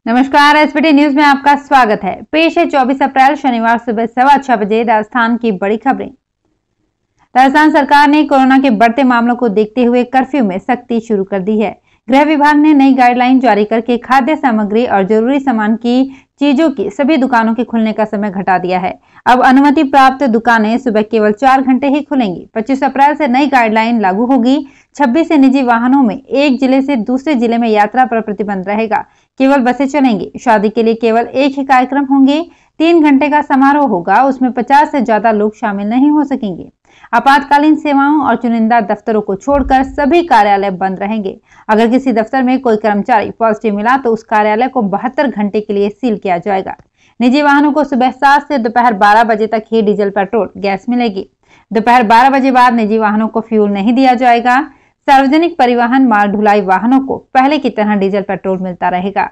नमस्कार, SBT news में आपका स्वागत है। पेश है 24 अप्रैल शनिवार सुबह 6:15 बजे राजस्थान की बड़ी खबरें। राजस्थान सरकार ने कोरोना के बढ़ते मामलों को देखते हुए कर्फ्यू में सख्ती शुरू कर दी है। गृह विभाग ने नई गाइडलाइन जारी करके खाद्य सामग्री और जरूरी सामान की चीजों की सभी दुकानों के खुलने का समय घटा दिया है। अब अनुमति प्राप्त दुकानें सुबह केवल 4 घंटे ही खुलेंगी। 25 अप्रैल से नई गाइडलाइन लागू होगी। 26 से निजी वाहनों में एक जिले से दूसरे जिले में यात्रा पर प्रतिबंध रहेगा। केवल बसें चलेंगी। शादी के लिए केवल एक ही कार्यक्रम होंगे। 3 घंटे का समारोह होगा, उसमें 50 से ज्यादा लोग शामिल नहीं हो सकेंगे। आपातकालीन सेवाओं और चुनिंदा दफ्तरों को छोड़कर सभी कार्यालय बंद रहेंगे। अगर किसी दफ्तर में कोई कर्मचारी पॉजिटिव मिला तो उस कार्यालय को 72 घंटे के लिए सील किया जाएगा। निजी वाहनों को सुबह 7 से दोपहर 12 बजे तक ही डीजल, पेट्रोल, गैस मिलेगी। दोपहर 12 बजे बाद निजी वाहनों को फ्यूल नहीं दिया जाएगा। सार्वजनिक परिवहन, माल ढुलाई वाहनों को पहले की तरह डीजल, पेट्रोल मिलता रहेगा।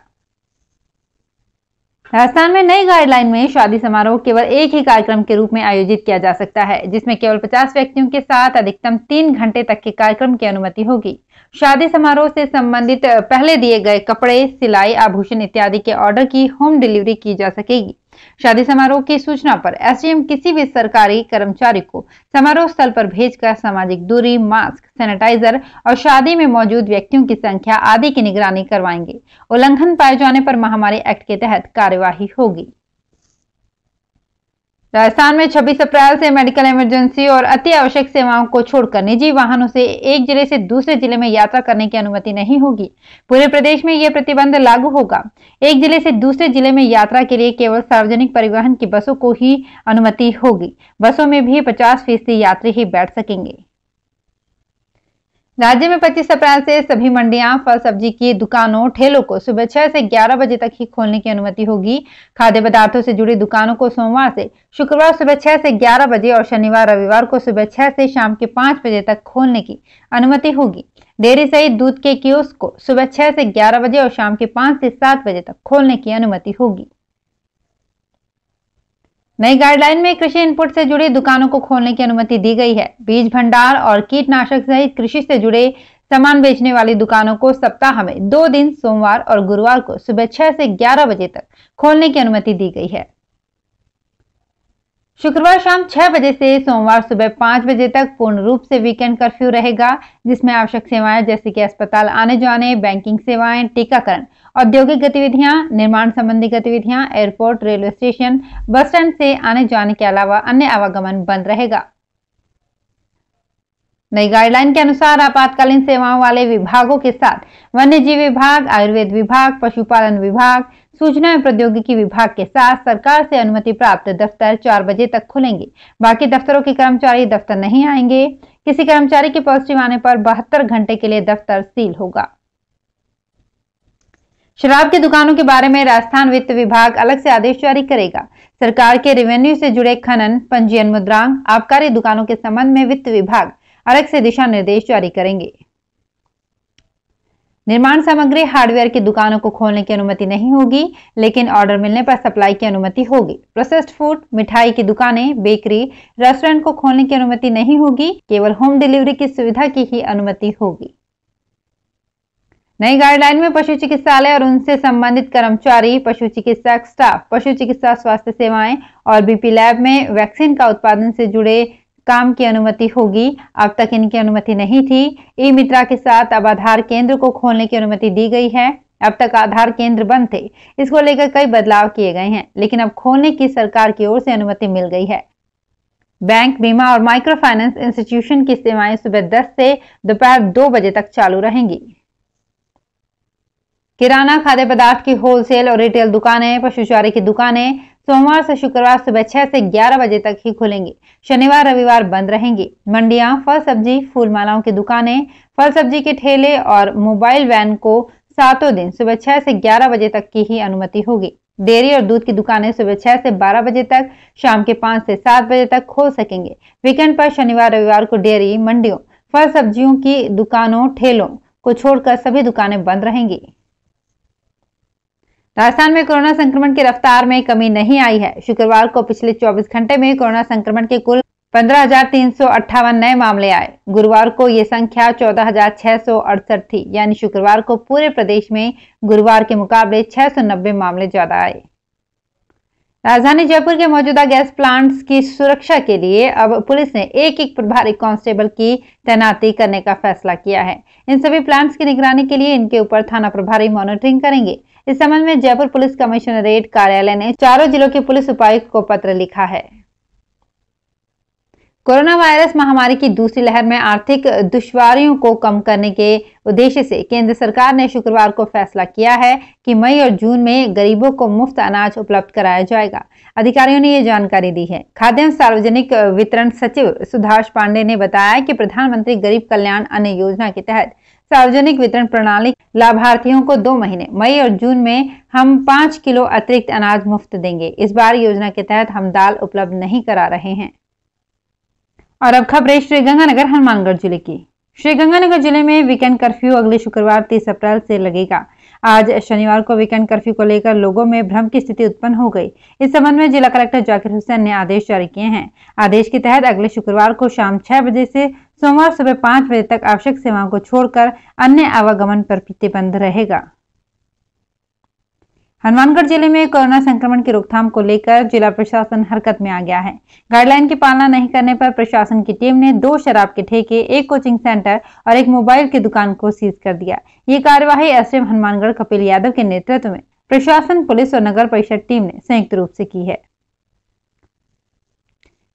राजस्थान में नई गाइडलाइन में शादी समारोह केवल एक ही कार्यक्रम के रूप में आयोजित किया जा सकता है, जिसमें केवल 50 व्यक्तियों के साथ अधिकतम 3 घंटे तक के कार्यक्रम की अनुमति होगी। शादी समारोह से संबंधित पहले दिए गए कपड़े, सिलाई, आभूषण इत्यादि के ऑर्डर की होम डिलीवरी की जा सकेगी। शादी समारोह की सूचना पर एसडीएम किसी भी सरकारी कर्मचारी को समारोह स्थल पर भेजकर सामाजिक दूरी, मास्क, सैनिटाइजर और शादी में मौजूद व्यक्तियों की संख्या आदि की निगरानी करवाएंगे। उल्लंघन पाए जाने पर महामारी एक्ट के तहत कार्यवाही होगी। राजस्थान में 26 अप्रैल से मेडिकल इमरजेंसी और अति आवश्यक सेवाओं को छोड़कर निजी वाहनों से एक जिले से दूसरे जिले में यात्रा करने की अनुमति नहीं होगी। पूरे प्रदेश में यह प्रतिबंध लागू होगा। एक जिले से दूसरे जिले में यात्रा के लिए केवल सार्वजनिक परिवहन की बसों को ही अनुमति होगी। बसों में भी 50% यात्री ही बैठ सकेंगे। राज्य में 25 अप्रैल से सभी मंडियां, फल सब्जी की दुकानों, ठेलों को सुबह 6 से 11 बजे तक ही खोलने की अनुमति होगी। खाद्य पदार्थों से जुड़ी दुकानों को सोमवार से शुक्रवार सुबह 6 से 11 बजे और शनिवार रविवार को सुबह 6 से शाम के 5 बजे तक खोलने की अनुमति होगी। डेयरी सहित दूध के कियोस्क को सुबह 6 से 11 बजे और शाम के 5 से 7 बजे तक खोलने की अनुमति होगी। नई गाइडलाइन में कृषि इनपुट से जुड़ी दुकानों को खोलने की अनुमति दी गई है। बीज भंडार और कीटनाशक सहित कृषि से जुड़े सामान बेचने वाली दुकानों को सप्ताह में 2 दिन सोमवार और गुरुवार को सुबह 6 से 11 बजे तक खोलने की अनुमति दी गई है। शुक्रवार शाम 6 बजे से सोमवार सुबह 5 बजे तक पूर्ण रूप से वीकेंड कर्फ्यू रहेगा, जिसमें आवश्यक सेवाएं जैसे कि अस्पताल आने जाने, बैंकिंग सेवाएं, टीकाकरण, औद्योगिक गतिविधियां, निर्माण संबंधी गतिविधियां, airport, railway station, bus stand से आने जाने के अलावा अन्य आवागमन बंद रहेगा। नई गाइडलाइन के अनुसार आपातकालीन सेवाओं वाले विभागों के साथ वन्य जीव विभाग, आयुर्वेद विभाग, पशुपालन विभाग, सूचना एवं प्रौद्योगिकी विभाग के साथ सरकार से अनुमति प्राप्त दफ्तर 4 बजे तक खुलेंगे। बाकी दफ्तरों के कर्मचारी दफ्तर नहीं आएंगे। किसी कर्मचारी के पॉजिटिव आने पर 72 घंटे के लिए दफ्तर सील होगा। शराब की दुकानों के बारे में राजस्थान वित्त विभाग अलग से आदेश जारी करेगा। सरकार के रेवेन्यू से जुड़े खनन, पंजीयन, मुद्रांक, आबकारी दुकानों के संबंध में वित्त विभाग अलग से दिशा निर्देश जारी करेंगे। निर्माण सामग्री, हार्डवेयर की दुकानों को खोलने की अनुमति नहीं होगी, लेकिन ऑर्डर मिलने पर सप्लाई की अनुमति होगी। प्रोसेस्ड फूड, मिठाई की दुकानें, बेकरी, रेस्टोरेंट को खोलने की अनुमति नहीं होगी। केवल होम डिलीवरी की सुविधा की ही अनुमति होगी। नई गाइडलाइन में पशु चिकित्सालय और उनसे संबंधित कर्मचारी, पशु चिकित्सक स्टाफ, पशु चिकित्सा स्वास्थ्य सेवाएं और बीपी लैब में वैक्सीन का उत्पादन से जुड़े काम की अनुमति होगी। अब तक इनकी अनुमति नहीं थी। ई मित्रा के साथ अब आधार केंद्र को खोलने की अनुमति दी गई है। अब तक आधार केंद्र बंद थे, इसको लेकर कई बदलाव किए गए हैं, लेकिन अब खोलने की सरकार की ओर से अनुमति मिल गई है। बैंक, बीमा और माइक्रो फाइनेंस इंस्टीट्यूशन की सेवाएं सुबह 10 से दोपहर 2 बजे तक चालू रहेंगी। किराना, खाद्य पदार्थ की होलसेल और रिटेल दुकानें, पशु चारे की दुकानें सोमवार से शुक्रवार सुबह 6 से 11 बजे तक ही खुलेंगी। शनिवार रविवार बंद रहेंगी। मंडियां, फल सब्जी, फूल मालाओं की दुकानें, फल सब्जी के ठेले और मोबाइल वैन को सातों दिन सुबह 6 से 11 बजे तक की ही अनुमति होगी। डेयरी और दूध की दुकानें सुबह 6 से 12 बजे तक, शाम के 5 से 7 बजे तक खोल सकेंगे। वीकेंड पर शनिवार रविवार को डेयरी, मंडियों, फल सब्जियों की दुकानों, ठेलों को छोड़कर सभी दुकानें बंद रहेंगी। राजस्थान में कोरोना संक्रमण की रफ्तार में कमी नहीं आई है। शुक्रवार को पिछले 24 घंटे में कोरोना संक्रमण के कुल 15,358 नए मामले आए। गुरुवार को ये संख्या 14,668 थी, यानी शुक्रवार को पूरे प्रदेश में गुरुवार के मुकाबले 690 मामले ज्यादा आए। राजधानी जयपुर के मौजूदा गैस प्लांट्स की सुरक्षा के लिए अब पुलिस ने एक प्रभारी कांस्टेबल की तैनाती करने का फैसला किया है। इन सभी प्लांट्स की निगरानी के लिए इनके ऊपर थाना प्रभारी मॉनिटरिंग करेंगे। इस संबंध में जयपुर पुलिस कमिश्नरेट कार्यालय ने चारों जिलों के पुलिस उपायुक्त को पत्र लिखा है। कोरोना वायरस महामारी की दूसरी लहर में आर्थिक दुश्वारियों को कम करने के उद्देश्य से केंद्र सरकार ने शुक्रवार को फैसला किया है कि मई और जून में गरीबों को मुफ्त अनाज उपलब्ध कराया जाएगा। अधिकारियों ने ये जानकारी दी है। खाद्य एवं सार्वजनिक वितरण सचिव सुभाष पांडे ने बताया कि प्रधानमंत्री गरीब कल्याण अन्न योजना के तहत सार्वजनिक वितरण प्रणाली लाभार्थियों को 2 महीने मई और जून में हम 5 किलो अतिरिक्त अनाज मुफ्त देंगे। इस बार योजना के तहत हम दाल उपलब्ध नहीं करा रहे हैं। और अब खबरें श्रीगंगानगर हनुमानगढ़ जिले की। श्रीगंगानगर जिले में वीकेंड कर्फ्यू अगले शुक्रवार 30 अप्रैल से लगेगा। आज शनिवार को वीकेंड कर्फ्यू को लेकर लोगों में भ्रम की स्थिति उत्पन्न हो गई। इस संबंध में जिला कलेक्टर जाकिर हुसैन ने आदेश जारी किए हैं। आदेश के तहत अगले शुक्रवार को शाम 6 बजे से सोमवार सुबह 5 बजे तक आवश्यक सेवाओं को छोड़कर अन्य आवागमन पर प्रतिबंध रहेगा। हनुमानगढ़ जिले में कोरोना संक्रमण की रोकथाम को लेकर जिला प्रशासन हरकत में आ गया है। गाइडलाइन की पालना नहीं करने पर प्रशासन की टीम ने 2 शराब के ठेके, 1 कोचिंग सेंटर और 1 मोबाइल की दुकान को सीज कर दिया। ये कार्यवाही एसडीएम हनुमानगढ़ कपिल यादव के नेतृत्व में प्रशासन, पुलिस और नगर परिषद टीम ने संयुक्त रूप से की है।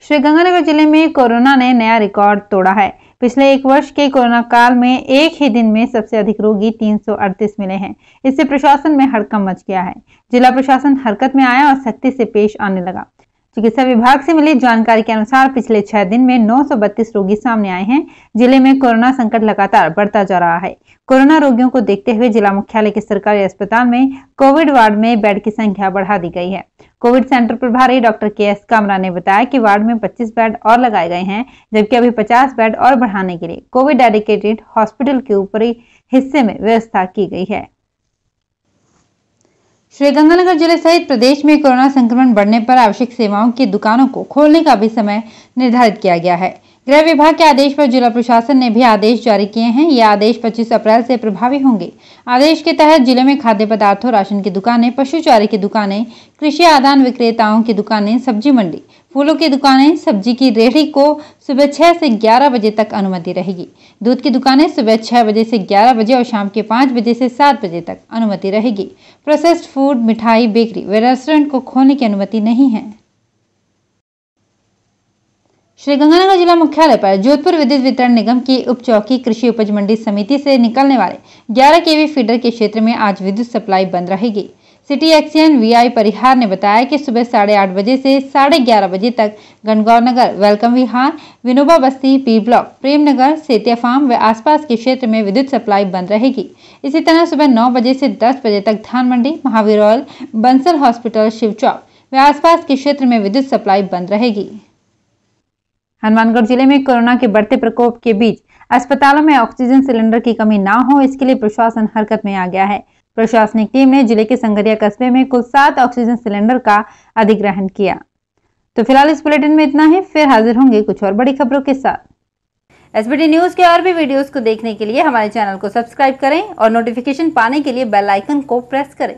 श्रीगंगानगर जिले में कोरोना ने नया रिकॉर्ड तोड़ा है। पिछले 1 वर्ष के कोरोना काल में एक ही दिन में सबसे अधिक रोगी 338 मिले हैं। इससे प्रशासन में हड़कंप मच गया है। जिला प्रशासन हरकत में आया और सख्ती से पेश आने लगा। चिकित्सा विभाग से मिली जानकारी के अनुसार पिछले 6 दिन में 932 रोगी सामने आए हैं। जिले में कोरोना संकट लगातार बढ़ता जा रहा है। कोरोना रोगियों को देखते हुए जिला मुख्यालय के सरकारी अस्पताल में कोविड वार्ड में बेड की संख्या बढ़ा दी गई है। कोविड सेंटर प्रभारी डॉक्टर के.एस. कामरा ने बताया कि वार्ड में 25 बेड और लगाए गए हैं, जबकि अभी 50 बेड और बढ़ाने के लिए कोविड डेडिकेटेड हॉस्पिटल के ऊपरी हिस्से में व्यवस्था की गई है। श्रीगंगानगर जिले सहित प्रदेश में कोरोना संक्रमण बढ़ने पर आवश्यक सेवाओं की दुकानों को खोलने का भी समय निर्धारित किया गया है। गृह विभाग के आदेश पर जिला प्रशासन ने भी आदेश जारी किए हैं। ये आदेश 25 अप्रैल से प्रभावी होंगे। आदेश के तहत जिले में खाद्य पदार्थों, राशन की दुकानें, पशु चारे की दुकानें, कृषि आदान विक्रेताओं की दुकानें, सब्जी मंडी, फूलों की दुकानें, सब्जी की रेहड़ी को सुबह 6 से 11 बजे तक अनुमति रहेगी। दूध की दुकानें सुबह 6 बजे से 11 बजे और शाम के 5 बजे से 7 बजे तक अनुमति रहेगी। प्रोसेस्ड फूड, मिठाई, बेकरी व रेस्टोरेंट को खोलने की अनुमति नहीं है। श्रीगंगानगर जिला मुख्यालय पर जोधपुर विद्युत वितरण निगम की उप चौकी कृषि उपज मंडी समिति से निकलने वाले 11 केवी फीडर के क्षेत्र में आज विद्युत सप्लाई बंद रहेगी। सिटी एक्सचेंज वीआई परिहार ने बताया कि सुबह 8:30 बजे से 11:30 बजे तक गणगौर नगर, वेलकम विहार, विनोबा बस्ती, P block, Prem Nagar, Setia farm व आसपास के क्षेत्र में विद्युत सप्लाई बंद रहेगी। इसी तरह सुबह 9 बजे से 10 बजे तक धान मंडी, महावीर ऑयल, बंसल हॉस्पिटल, शिव चौक व आसपास के क्षेत्र में विद्युत सप्लाई बंद रहेगी। हनुमानगढ़ जिले में कोरोना के बढ़ते प्रकोप के बीच अस्पतालों में ऑक्सीजन सिलेंडर की कमी ना हो, इसके लिए प्रशासन हरकत में आ गया है। प्रशासनिक टीम ने जिले के संगरिया कस्बे में कुल 7 ऑक्सीजन सिलेंडर का अधिग्रहण किया। तो फिलहाल इस बुलेटिन में इतना ही। फिर हाजिर होंगे कुछ और बड़ी खबरों के साथ। एसबीटी न्यूज के और भी वीडियोस को देखने के लिए हमारे चैनल को सब्सक्राइब करें और नोटिफिकेशन पाने के लिए बेल आइकन को प्रेस करें।